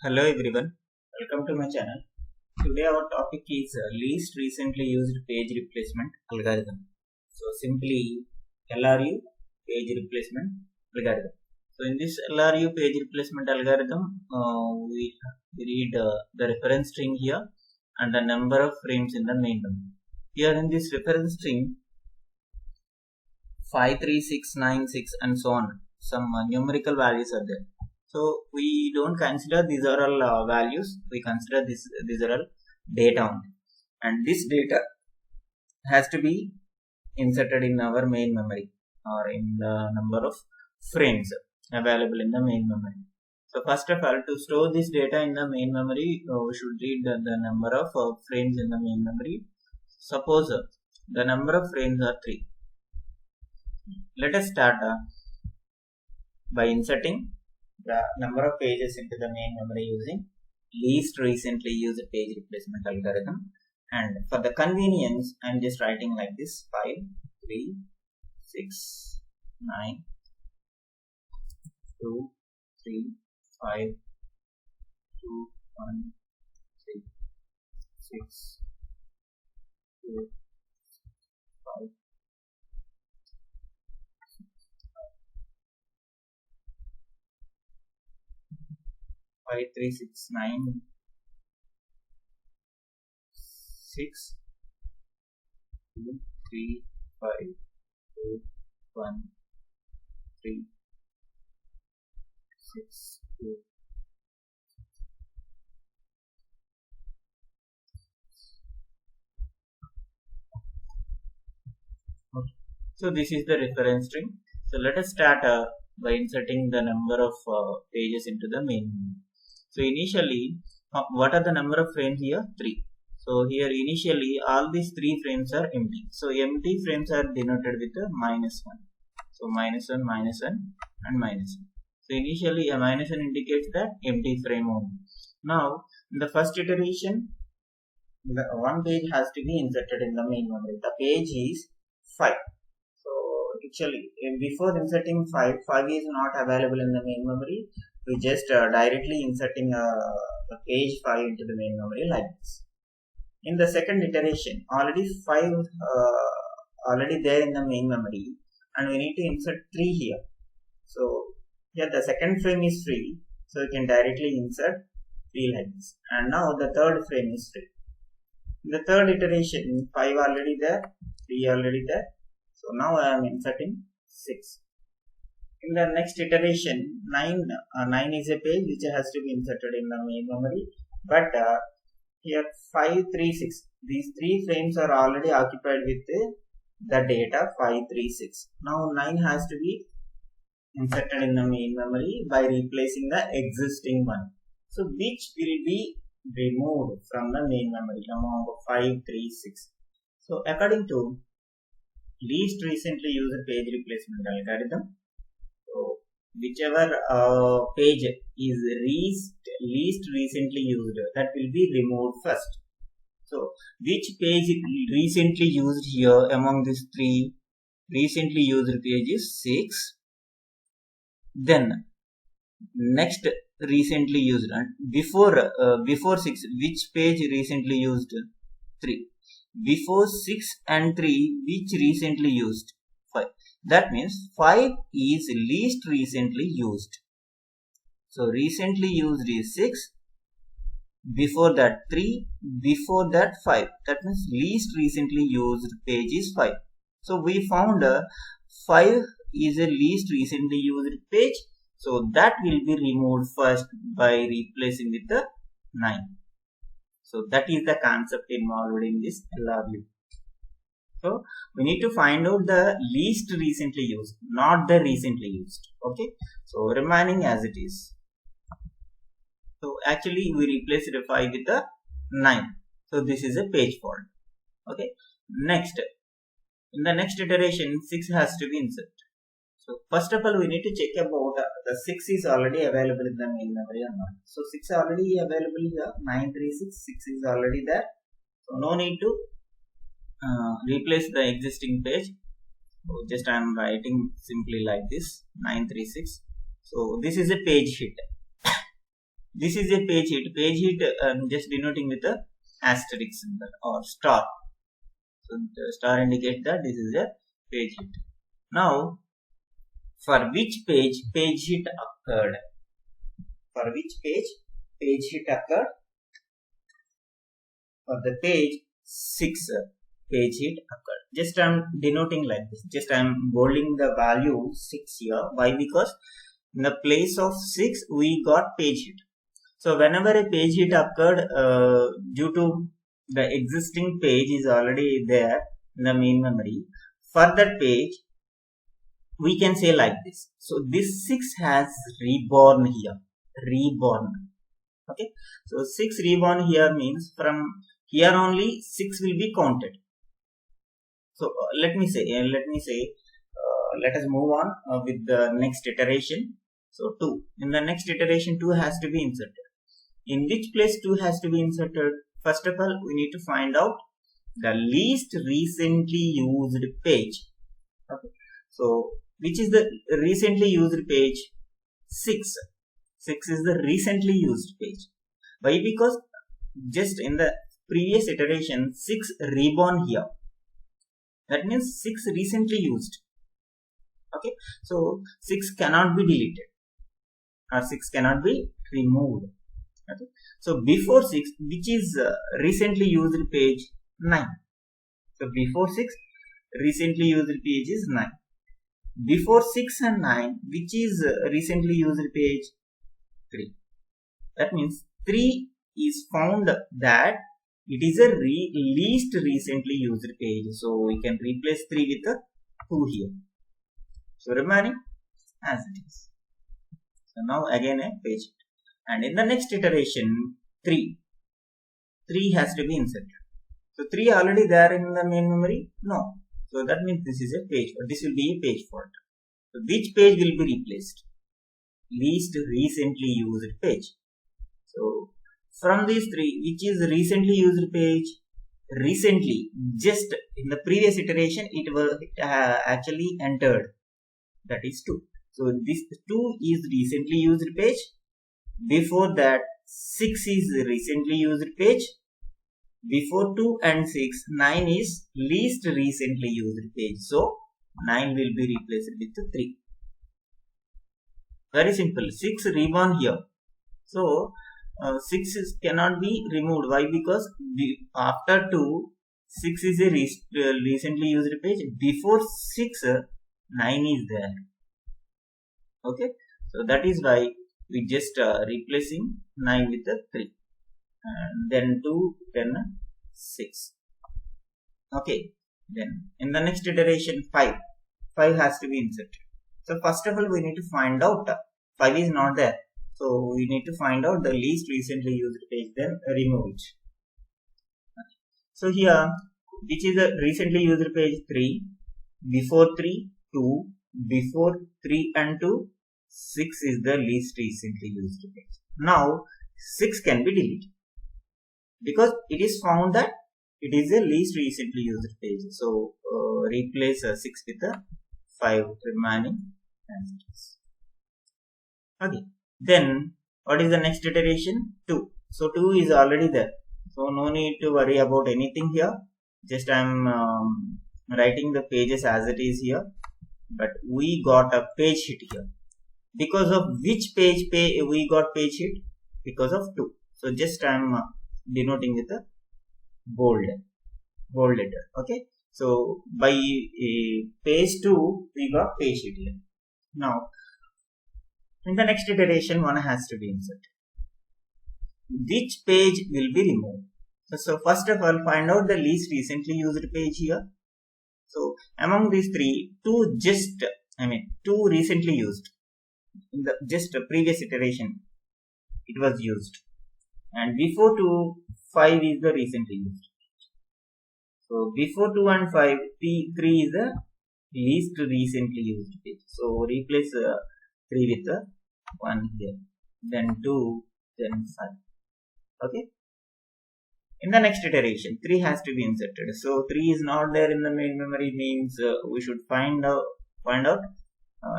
Hello everyone, welcome to my channel. Today our topic is least recently used page replacement algorithm. So simply LRU page replacement algorithm. So in this LRU page replacement algorithm, we read the reference string here and the number of frames in the main memory. Here in this reference string 53696 and so on, some numerical values are there. So we don't consider these are all values. We consider these are all data only, and this data has to be inserted in our main memory or in the number of frames available in the main memory. So first of all, to store this data in the main memory, we should read the number of frames in the main memory. Suppose the number of frames are 3. Let us start by inserting the number of pages into the main memory using least recently used page replacement algorithm. And for the convenience, I am just writing like this: 5, 3, 6, 9, 2, 3, 5, 2, 1, 3, 6, 2, 5. 5, 3, 6, 9, 6, 2, 3, 5, 2, 1, 3, 6, 2. Okay. So this is the reference string. So let us start by inserting the number of pages into the main memory. So initially, what are the number of frames here? 3. So here initially all these 3 frames are empty. So empty frames are denoted with a -1. So -1, -1 and -1. So initially a -1 indicates that empty frame only. Now in the first iteration, the one page has to be inserted in the main memory. The page is 5. So actually before inserting 5 is not available in the main memory. We just directly inserting the page 5 into the main memory like this. In the second iteration, already 5 already there in the main memory, and we need to insert 3 here. So here the second frame is free, so we can directly insert 3 like this. And now the third frame is free. In the third iteration, 5 already there, 3 already there. So now I am inserting 6. In the next iteration, 9 is a page which has to be inserted in the main memory, but here 5, 3, 6, these 3 frames are already occupied with the data 5, 3, 6. Now 9 has to be inserted in the main memory by replacing the existing one. So which will be removed from the main memory among 5, 3, 6. So according to least recently used page replacement algorithm, so whichever page is least recently used, that will be removed first. So which page recently used here among these 3 recently used pages? 6. Then next recently used, and before 6, which page recently used? 3. Before 6 and 3, which recently used? 5. That means 5 is least recently used. So recently used is 6, before that 3, before that 5. That means least recently used page is 5. So we found 5 is a least recently used page. So that will be removed first by replacing with the 9. So that is the concept involved in this LRU. So we need to find out the least recently used, not the recently used. Okay. So remaining as it is. So actually we replace the 5 with the 9. So this is a page fault. Okay. Next, in the next iteration, 6 has to be inserted. So first of all, we need to check about the 6 is already available in the main memory or not. So 6 already available here. 936, 6 is already there. So no need to replace the existing page. So just I am writing simply like this: 936. So this is a page hit. this is a page hit. Page hit just denoting with a asterisk symbol or star. So the star indicates that this is a page hit. Now, for which page hit occurred? For which page hit occurred? For the page 6, page hit occurred. Just I am denoting like this. Just I am bolding the value 6 here. Why? Because in the place of 6 we got page hit. So whenever a page hit occurred, due to the existing page is already there in the main memory, for that page we can say like this. So this 6 has reborn here. Reborn. Okay. So 6 reborn here means from here only 6 will be counted. So let us move on with the next iteration. So 2. In the next iteration 2 has to be inserted. In which place 2 has to be inserted? First of all, we need to find out the least recently used page. Okay. So which is the recently used page? 6. 6 is the recently used page. Why? Because just in the previous iteration 6 reborn here. That means 6 recently used. Okay. So 6 cannot be deleted or 6 cannot be removed. Okay. So before 6, which is recently used page? 9. So before 6, recently used page is 9. Before 6 and 9, which is recently used page? 3. That means 3 is found that it is a least recently used page. So we can replace 3 with a 2 here. So remaining as it is. So now again a page. And in the next iteration 3 has to be inserted. So 3 already there in the main memory? No. So that means this is a page, or this will be a page fault. So which page will be replaced? Least recently used page. So from these 3, which is recently used page? Recently, just in the previous iteration it was actually entered, that is 2. So this 2 is recently used page. Before that 6 is recently used page. Before 2 and 6, 9 is least recently used page. So 9 will be replaced with 3. Very simple. 6 reborn here. So 6 cannot be removed. Why? Because after 2, 6 is a recently used page. Before 6, 9 is there. Okay. So that is why we just replacing 9 with a 3. And then 2, then 6. Okay. Then in the next iteration 5 has to be inserted. So first of all we need to find out 5 is not there. So we need to find out the least recently used page, then remove it. Okay. So here, which is the recently used page? 3. Before 3, 2. Before 3 and 2, 6 is the least recently used page. Now 6 can be deleted because it is found that it is a least recently used page. So replace 6 with a 5 remaining as it is. Okay. Then what is the next iteration? 2. So 2 is already there. So no need to worry about anything here. Just I am writing the pages as it is here. But we got a page hit here. Because of which page we got page hit? Because of 2. So just I am denoting with a bold letter. Okay. So by page 2 we got page hit here. Now in the next iteration 1 has to be inserted. Which page will be removed? So first of all find out the least recently used page here. So among these 3, 2 recently used. In the just previous iteration it was used. And before 2, 5 is the recently used. So before 2 and 5, 3 is the least recently used page. So replace 3 with 1 here, then 2, then 5. Okay. In the next iteration 3 has to be inserted. So 3 is not there in the main memory means we should find out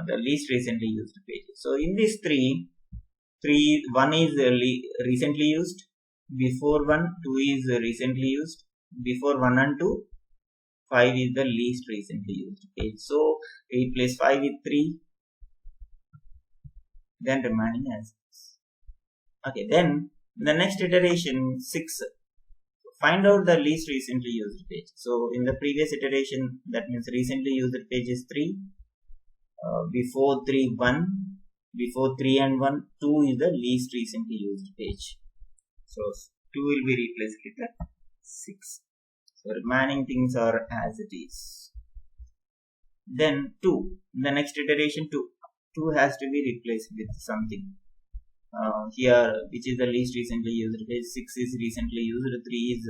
the least recently used page. So in these 3, 1 is recently used, before 1 2 is recently used, before 1 and 2 5 is the least recently used page. So replace 5 with 3, then remaining as 6. Okay, then the next iteration 6, find out the least recently used page. So in the previous iteration, that means recently used page is 3, before 3 1, before 3 and 1 2 is the least recently used page. So 2 will be replaced with the 6. So remaining things are as it is. Then 2, the next iteration 2 has to be replaced with something. Here, which is the least recently used page? 6 is recently used, 3 is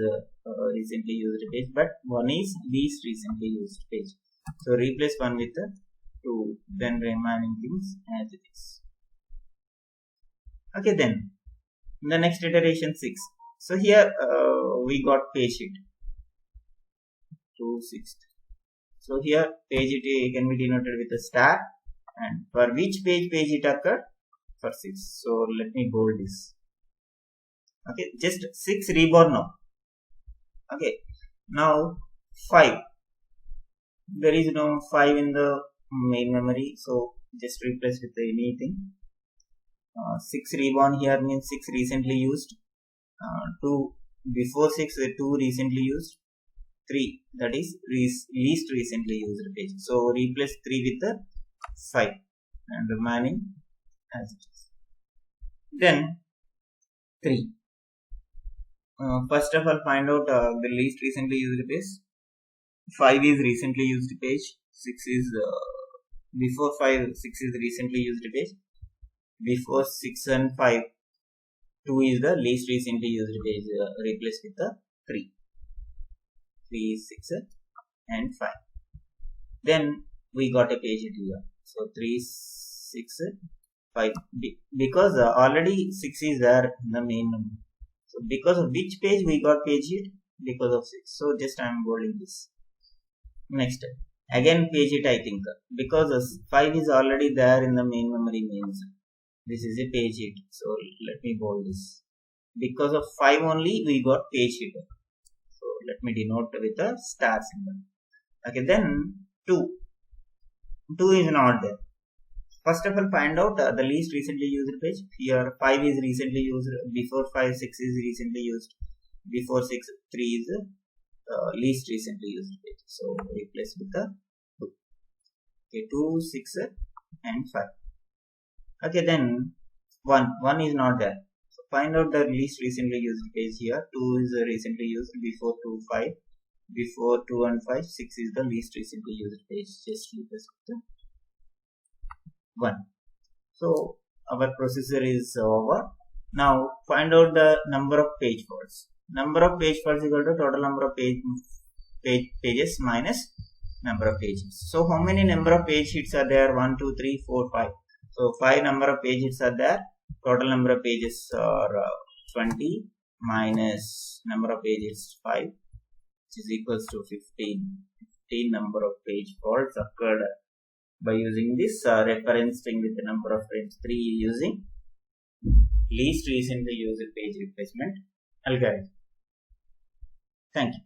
recently used page, but 1 is least recently used page. So replace 1 with the 2, then remaining things as it is. Okay, then the next iteration 6. So here we got page sheet 2 6. So here page it can be denoted with a star, and for which page it occurred? For 6. So let me bold this. Okay, just 6 reborn now. Okay, now 5. There is no 5 in the main memory, so just replace with anything. 6 reborn here means 6 recently used. 2 before 6, 2 recently used. 3, that is least recently used page. So replace 3 with the 5 and remaining as it is. Then 3. First of all, find out the least recently used page. 5 is recently used page. 6 is before 5. 6 is recently used page. Before 6 and 5, 2 is the least recently used page. Replace with the 3. 3, 6 and 5. Then we got a page here. So 3, 6, 5. Because already 6 is there in the main number. So because of which page we got page it? Because of 6. So just I am bolding this. Next, again page it, I think, because 5 is already there in the main memory means this is a page it. So let me bold this. Because of 5 only we got page it. So let me denote with a star symbol. Okay, then 2. 2 is not there. First of all, find out the least recently used page. Here 5 is recently used. Before 5, 6 is recently used. Before 6, 3 is least recently used page. So replace with the 2. Okay, 2, 6 and 5. Okay, then 1. 1 is not there. So find out the least recently used page here. 2 is recently used. Before 2, 5. Before 2 and 5, 6 is the least recently used page. Just replace with the 1. So our procedure is over. Now find out the number of page faults. Number of page faults equal to total number of pages minus number of pages. So how many number of page hits are there? 1, 2, 3, 4, 5. So 5 number of page hits are there. Total number of pages are 20 minus number of pages 5, which is equals to 15. 15 number of page faults occurred by using this reference string with the number of frames 3 using least recently used page replacement algorithm. Thank you.